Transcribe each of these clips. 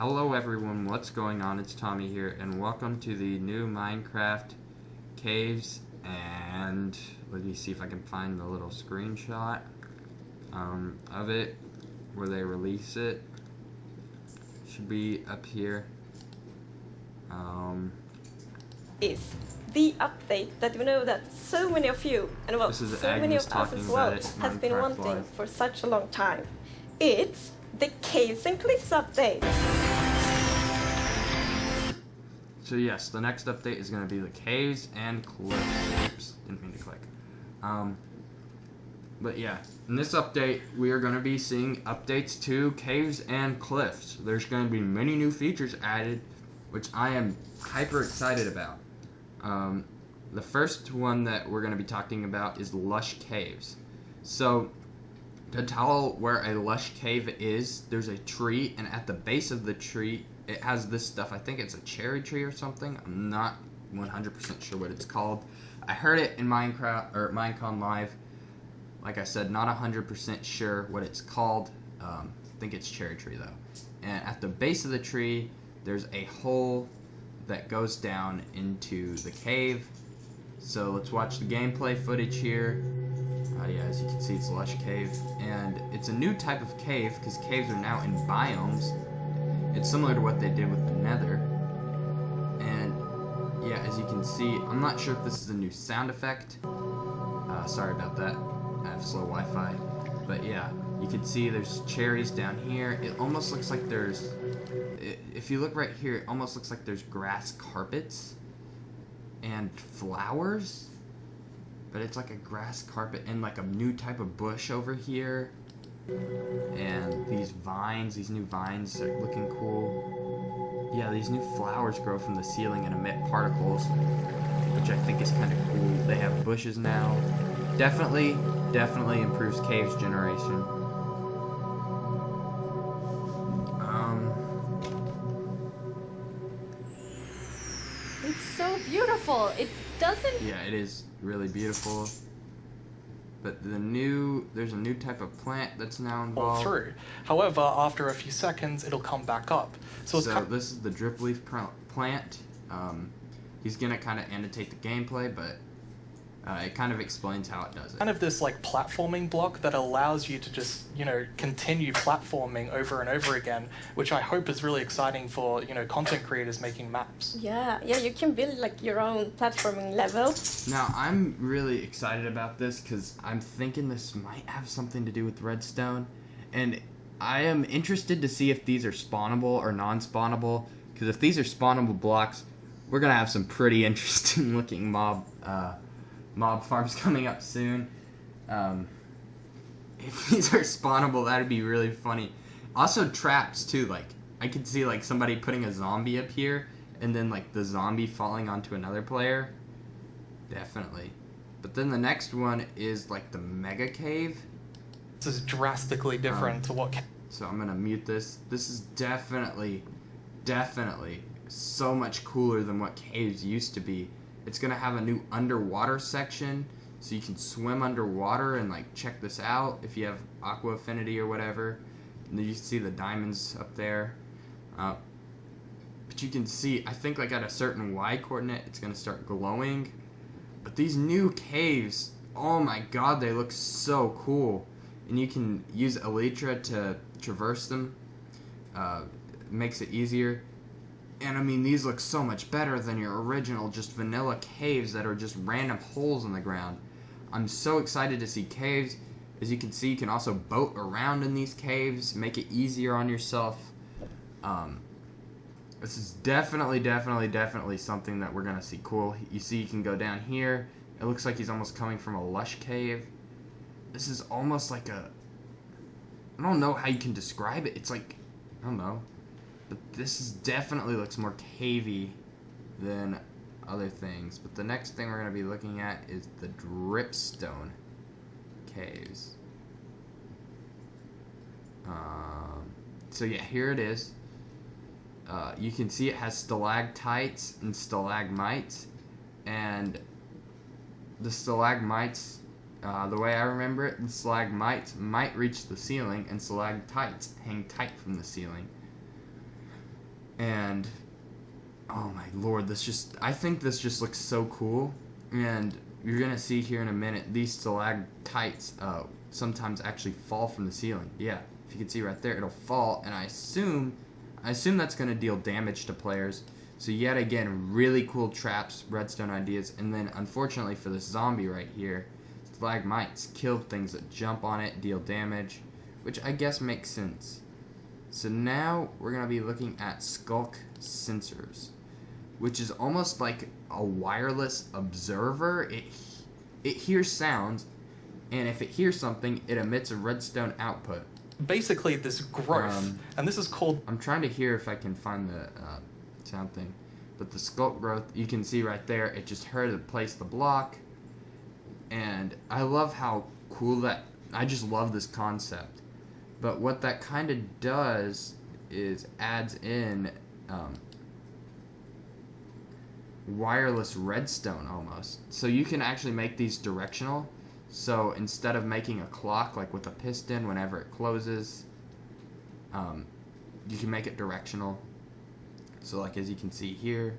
Hello everyone, what's going on? It's Tommy here, and welcome to the new Minecraft Caves, and let me see if I can find the little screenshot of it, where they release it. Should be up here. Is the update that we know that so many of you, and well, so many of us as well, has been wanting for such a long time. It's the Caves and Cliffs update. So yes, the next update is going to be the Caves and Cliffs. Oops, didn't mean to click. But yeah, in this update, we are going to be seeing updates to Caves and Cliffs. There's going to be many new features added, which I am hyper excited about. The first one that we're going to be talking about is Lush Caves. So, to tell where a lush cave is, there's a tree, and at the base of the tree, it has this stuff. I think it's a cherry tree or something. I'm not 100% sure what it's called. I heard it in Minecraft or Minecon Live. Like I said, not 100% sure what it's called. I think it's cherry tree though. And at the base of the tree, there's a hole that goes down into the cave. So let's watch the gameplay footage here. Yeah, as you can see, it's Lush Cave, and it's a new type of cave because caves are now in biomes. It's similar to what they did with the Nether, and yeah, as you can see, I'm not sure if this is a new sound effect. Sorry about that. I have slow Wi-Fi, but yeah, you can see there's cherries down here. It almost looks like there's, if you look right here, it almost looks like there's grass carpets and flowers. But it's like a grass carpet and like a new type of bush over here. And these vines, these new vines are looking cool. Yeah, these new flowers grow from the ceiling and emit particles, which I think is kind of cool. They have bushes now. Definitely improves caves generation. It's so beautiful. It doesn't... Yeah, it is really beautiful. But there's a new type of plant that's now involved. Through. However, after a few seconds, it'll come back up. So this is the drip leaf plant. He's gonna kind of annotate the gameplay, but it kind of explains how it does it. Kind of this like platforming block that allows you to just, continue platforming over and over again, which I hope is really exciting for, content creators making maps. Yeah, you can build like your own platforming level. Now, I'm really excited about this because I'm thinking this might have something to do with redstone, and I am interested to see if these are spawnable or non-spawnable, because if these are spawnable blocks, we're gonna have some pretty interesting looking mob farms coming up soon. If these are spawnable, that'd be really funny. Also traps too, like I could see like somebody putting a zombie up here and then like the zombie falling onto another player. Definitely. But then the next one is like the mega cave. This is drastically different to what... So I'm gonna mute this. This is definitely so much cooler than what caves used to be. It's gonna have a new underwater section, so you can swim underwater and like check this out if you have aqua affinity or whatever. And then you can see the diamonds up there. But you can see, I think like at a certain Y coordinate, it's gonna start glowing. But these new caves, oh my god, they look so cool. And you can use elytra to traverse them. Makes it easier. And I mean, these look so much better than your original just vanilla caves that are just random holes in the ground. I'm so excited to see caves. As you can see, you can also boat around in these caves, make it easier on yourself. This is definitely something that we're gonna see cool. You see, you can go down here. It looks like he's almost coming from a lush cave. This is almost like a... I don't know how you can describe it. It's like... I don't know. But this is definitely looks more cavey than other things. But the next thing we're going to be looking at is the Dripstone Caves. So yeah, here it is. You can see it has stalactites and stalagmites. And the stalagmites, the way I remember it, the stalagmites might reach the ceiling and stalactites hang tight from the ceiling. And oh my lord, I think this just looks so cool. And you're gonna see here in a minute, these stalactites sometimes actually fall from the ceiling. Yeah, if you can see right there, it'll fall, and I assume that's gonna deal damage to players. So yet again, really cool traps, redstone ideas, and then unfortunately for this zombie right here, stalagmites kill things that jump on it, deal damage, which I guess makes sense. So now we're gonna be looking at Skulk sensors, which is almost like a wireless observer. It hears sounds, and if it hears something, it emits a redstone output. Basically, this growth, and this is called... I'm trying to hear if I can find the sound thing, but the Skulk growth, you can see right there, it just heard it place the block, and I love how cool I just love this concept. But what that kind of does is adds in wireless redstone almost. So you can actually make these directional. So instead of making a clock like with a piston whenever it closes, you can make it directional. So like as you can see here,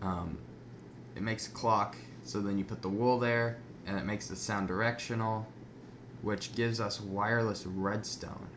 it makes a clock, so then you put the wool there and it makes the sound directional, which gives us wireless redstone.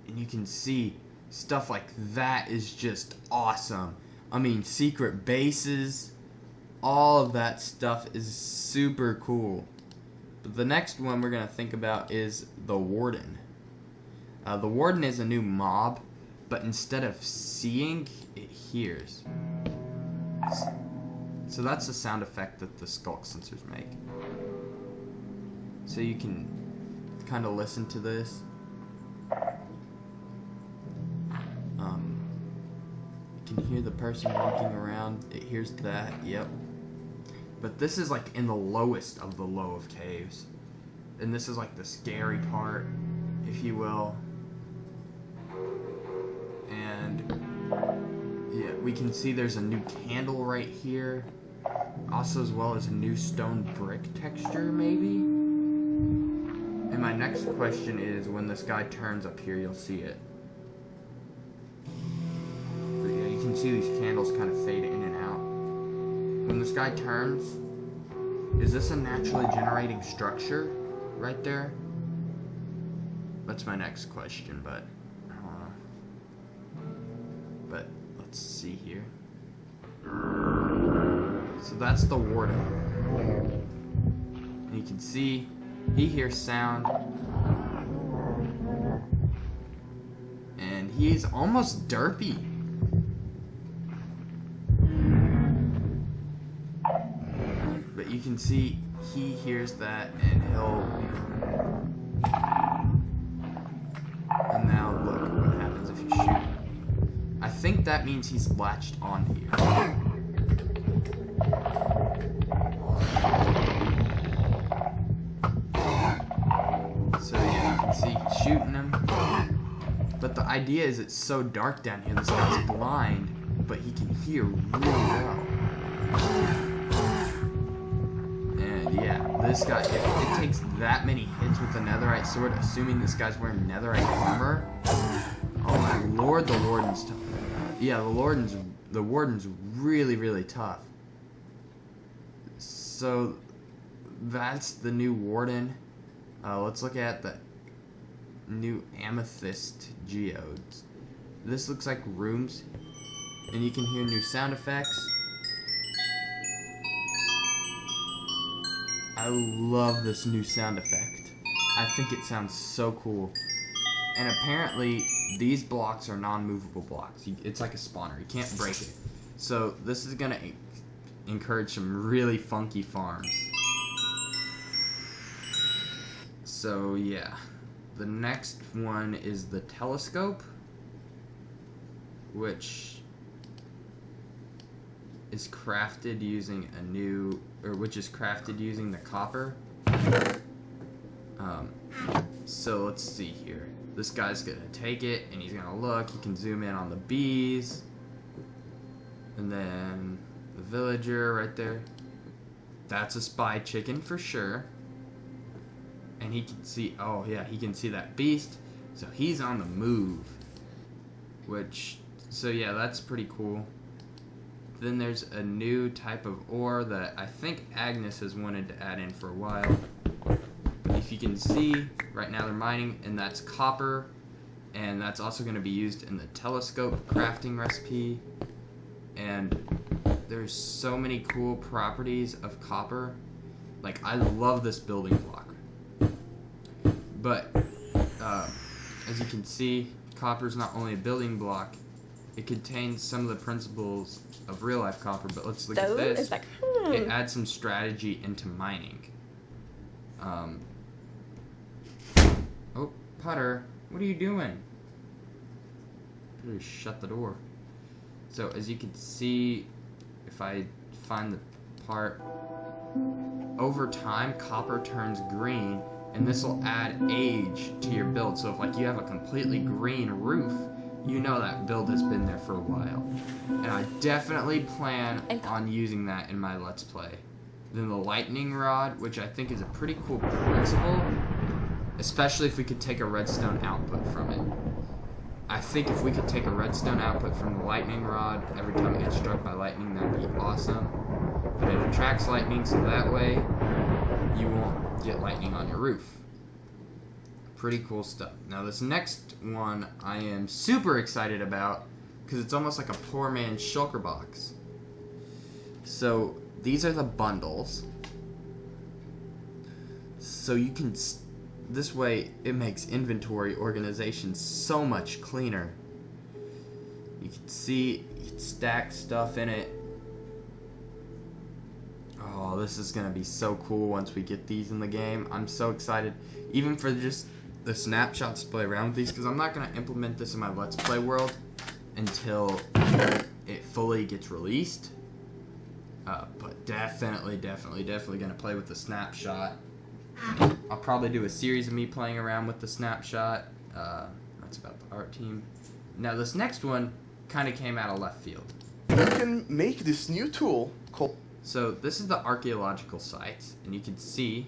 And you can see stuff like that is just awesome. I mean, secret bases, all of that stuff is super cool. But the next one we're going to think about is the Warden. The Warden is a new mob, but instead of seeing, it hears. So that's the sound effect that the Skulk sensors make. So you can kind of listen to this. You can hear the person walking around. It hears that, yep. But this is like in the lowest of the low of caves. And this is like the scary part, if you will. And yeah, we can see there's a new candle right here. Also as well as a new stone brick texture, maybe? And my next question is, when this guy turns up here, you'll see it. But yeah, you can see these candles kind of fade in and out. When this guy turns, is this a naturally generating structure right there? That's my next question, but let's see here. So that's the Warden. And you can see he hears sound, and he's almost derpy. But you can see he hears that, and and now look what happens if you shoot. I think that means he's latched on here. So yeah, you can see he's shooting him. But the idea is it's so dark down here, this guy's blind, but he can hear really well. And yeah, this guy, if it takes that many hits with the netherite sword, assuming this guy's wearing netherite armor, oh my lord, the Warden's tough. Yeah, the Warden's really, really tough. So that's the new Warden. Let's look at the new amethyst geodes. This looks like rooms, and you can hear new sound effects. I love this new sound effect. I think it sounds so cool. And apparently, these blocks are non-movable blocks. It's like a spawner. You can't break it. So this is going to encourage some really funky farms. So yeah. The next one is the telescope, which is crafted using the copper. So let's see here. This guy's gonna take it and he's gonna look. He can zoom in on the bees, and then the villager right there. That's a spy chicken for sure. And he can see, oh yeah, he can see that beast. So he's on the move. So yeah, that's pretty cool. Then there's a new type of ore that I think Agnes has wanted to add in for a while. If you can see, right now they're mining, and that's copper, and that's also going to be used in the telescope crafting recipe. And there's so many cool properties of copper. Like, I love this building block. But, as you can see, copper is not only a building block, it contains some of the principles of real-life copper, but let's look at this. It adds some strategy into mining. Oh, Putter, what are you doing? Just shut the door. So, as you can see, if I find the part, over time, copper turns green, and this will add age to your build. So if like you have a completely green roof, you know that build has been there for a while. And I definitely plan on using that in my Let's Play. Then the lightning rod, which I think is a pretty cool principle, especially if we could take a redstone output from it. I think if we could take a redstone output from the lightning rod every time it gets struck by lightning, that'd be awesome. But it attracts lightning, so that way you won't get lightning on your roof. Pretty cool stuff. Now this next one I am super excited about because it's almost like a poor man's shulker box. So these are the bundles. So you can, this way it makes inventory organization so much cleaner. You can see, you can stack stuff in it. Oh, this is gonna be so cool once we get these in the game. I'm so excited, even for just the snapshots to play around with these, because I'm not gonna implement this in my Let's Play world until it fully gets released. But definitely gonna play with the snapshot. I'll probably do a series of me playing around with the snapshot. That's about the art team. Now this next one kind of came out of left field. You can make this new tool called... So this is the archaeological site, and you can see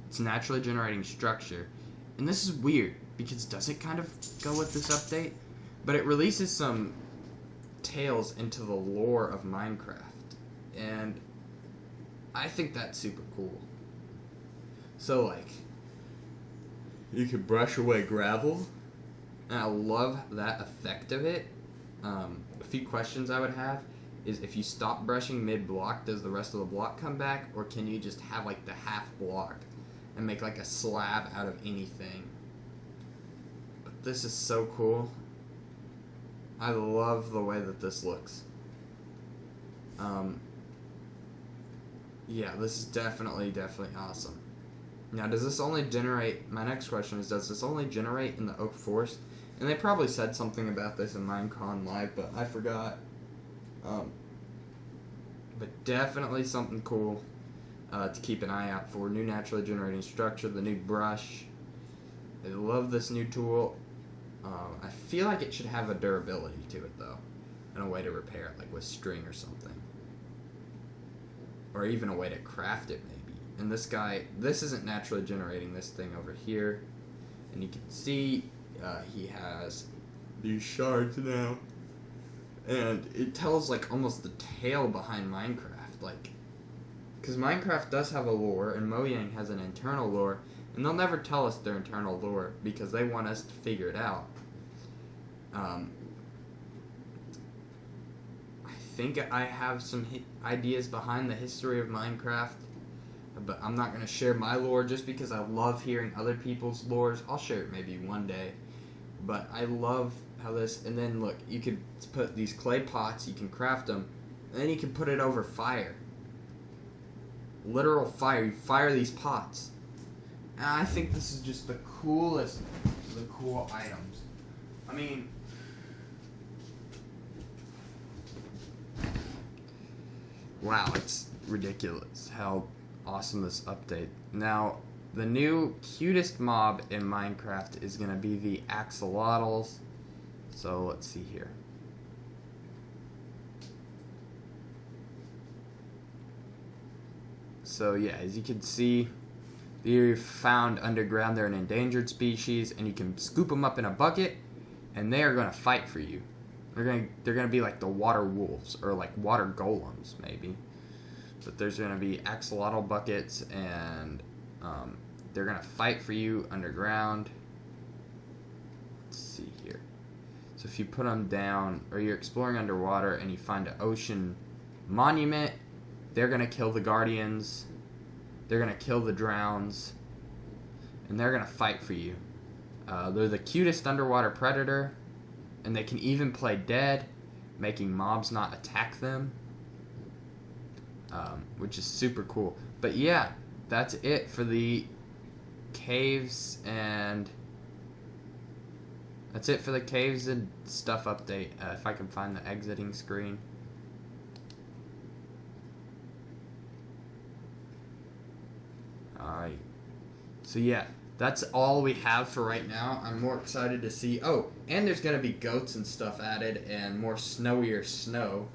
it's naturally generating structure. And this is weird, because does it kind of go with this update? But it releases some tales into the lore of Minecraft. And I think that's super cool. So like, you can brush away gravel, and I love that effect of it. A few questions I would have is, if you stop brushing mid-block, does the rest of the block come back, or can you just have like the half block and make like a slab out of anything? But this is so cool. I love the way that this looks. Yeah, this is definitely awesome. Now, does this only generate, my next question is, does this only generate in the oak forest? And they probably said something about this in Minecon Live, but I forgot. But definitely something cool to keep an eye out for. New naturally generating structure, the new brush. I love this new tool. I feel like it should have a durability to it, though, and a way to repair it, like with string or something. Or even a way to craft it, maybe. And this guy, this isn't naturally generating this thing over here. And you can see he has these shards now. And it tells like almost the tale behind Minecraft. Like, because Minecraft does have a lore, and Mojang has an internal lore. And they'll never tell us their internal lore because they want us to figure it out. I think I have some ideas behind the history of Minecraft, but I'm not going to share my lore just because I love hearing other people's lores. I'll share it maybe one day, but I love how this, and then look, you could put these clay pots, you can craft them, and then you can put it over fire. Literal fire. You fire these pots. And I think this is just the coolest of the cool items. I mean, wow, it's ridiculous how awesome this update. Now, the new cutest mob in Minecraft is going to be the Axolotls. So, let's see here. So, yeah, as you can see, they're found underground. They're an endangered species, and you can scoop them up in a bucket, and they are going to fight for you. They're gonna be like the water wolves or like water golems maybe. But there's gonna be axolotl buckets and they're gonna fight for you underground. Let's see here. So if you put them down or you're exploring underwater and you find an ocean monument, they're gonna kill the guardians. They're gonna kill the drowns. And they're gonna fight for you. They're the cutest underwater predator. And they can even play dead, making mobs not attack them, which is super cool. But yeah, that's it for the caves and stuff update. If I can find the exiting screen. Alright. So yeah. That's all we have for right now. I'm more excited to see... Oh, and there's going to be goats and stuff added and more snowier snow.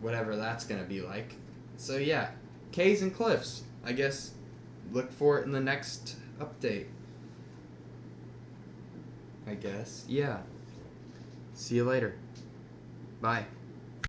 Whatever that's going to be like. So, yeah. Caves and cliffs. I guess look for it in the next update. I guess. Yeah. See you later. Bye.